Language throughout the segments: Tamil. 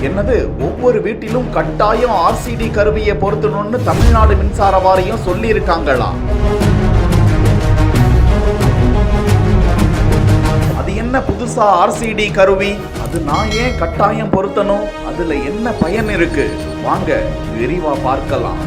என்னது, ஒவ்வொரு வீட்டிலும் கட்டாயம் ஆர்சிடி கருவியை பொருத்தணும்னு தமிழ்நாடு மின்சார வாரியம் சொல்லி இருக்காங்களா? அது என்ன புதுசா ஆர்சிடி கருவி? அது நான் ஏன் கட்டாயம் பொருத்தணும்? அதுல என்ன பயன் இருக்கு? வாங்க விரிவா பார்க்கலாம்.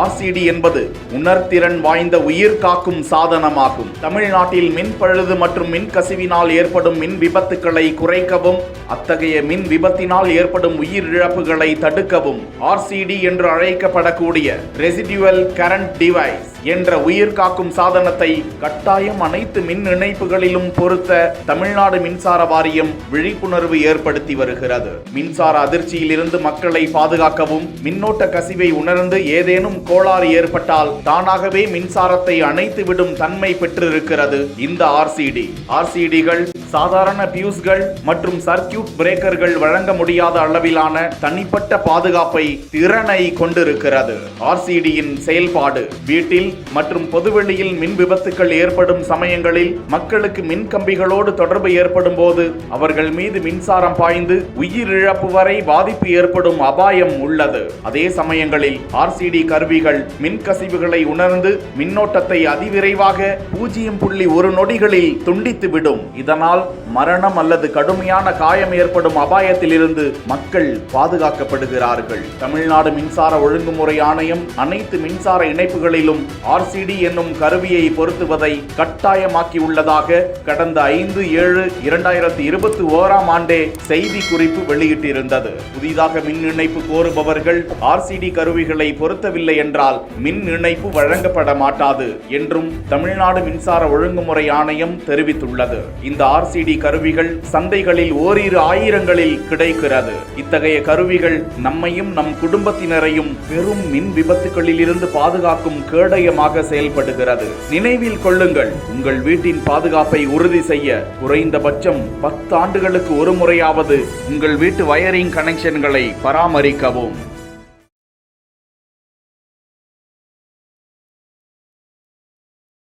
ஆர்சிடி என்பது உணர்திறன் வாய்ந்த உயிர் காக்கும் சாதனமாகும். தமிழ்நாட்டில் மின் பழுது மற்றும் மின் கசிவினால் ஏற்படும் மின் விபத்துக்களை குறைக்கவும், அத்தகைய மின் விபத்தினால் ஏற்படும் உயிர் இழப்புகளை தடுக்கவும் ஆர்சிடி என்று அழைக்கப்படக்கூடிய ரெசிடுவல் கரண்ட் டிவைஸ் என்ற உயிர் காக்கும் சாதனத்தை கட்டாயம் அனைத்து மின் இணைப்புகளிலும் பொருத்த தமிழ்நாடு மின்சார வாரியம் விழிப்புணர்வு ஏற்படுத்தி வருகிறது. மின்சார அதிர்ச்சியிலிருந்து மக்களை பாதுகாக்கவும், மின்னோட்ட கசிவை உணர்ந்து ஏதேனும் கோளாறு ஏற்பட்டால் தானாகவே மின்சாரத்தை அணைத்துவிடும் தன்மை பெற்றிருக்கிறது இந்த ஆர்சிடி. ஆர்சிடிகள் சாதாரண பியூஸ்கள் மற்றும் சர்க்கியூட் பிரேக்கர்கள் வழங்க முடியாத அளவிலான தனிப்பட்ட பாதுகாப்பை திறனை கொண்டிருக்கிறது. ஆர்சிடியின் செயல்பாடு வீட்டில் மற்றும் பொதுவெளியில் மின் விபத்துக்கள் ஏற்படும் சமயங்களில் மக்களுக்கு மின் கம்பிகளோடு தொடர்பு ஏற்படும் போது அவர்கள் மீது மின்சாரம் பாய்ந்து உயிரிழப்பு வரை பாதிப்பு ஏற்படும் அபாயம் உள்ளது. அதே சமயங்களில் ஆர்சிடி கருவிகள் மின் கசிவுகளை உணர்ந்து மின்னோட்டத்தை அதிவிரைவாக 0.1 நொடிகளில் துண்டித்துவிடும். இதனால் மரணம் அல்லது கடுமையான காயம் ஏற்படும் அபாயத்திலிருந்து மக்கள் பாதுகாக்கப்படுகிறார்கள். தமிழ்நாடு மின்சார ஒழுங்குமுறை ஆணையம் அனைத்து மின்சார இணைப்புகளிலும் ஆர்சிடி என்னும் கருவியை பொருத்துவதை கட்டாயமாக்கியுள்ளதாக கடந்த 5/7/2021 ஆண்டே செய்தி குறிப்பு வெளியிட்டிருந்தது. புதிதாக மின் இணைப்பு கோருபவர்கள் ஆர்சிடி கருவிகளை பொருத்தவில்லை என்றால் மின் இணைப்பு வழங்கப்பட மாட்டாது என்றும் தமிழ்நாடு மின்சார ஒழுங்குமுறை ஆணையம் தெரிவித்துள்ளது. இந்த ஆர்சிடி கருவிகள் சந்தைகளில் ஓரிரு ஆயிரங்களில் கிடைக்கிறது. இத்தகைய கருவிகள் நம்மையும் நம் குடும்பத்தினரையும் பெரும் மின் விபத்துகளில் இருந்து பாதுகாக்கும் கேடயமாக செயல்படுகிறது. நினைவில் கொள்ளுங்கள், உங்கள் வீட்டின் பாதுகாப்பை உறுதி செய்ய குறைந்தபட்சம் 10 ஆண்டுகளுக்கு ஒரு முறையாவது உங்கள் வீட்டு வயரிங் கனெக்ஷன்களை பராமரிக்கவும்.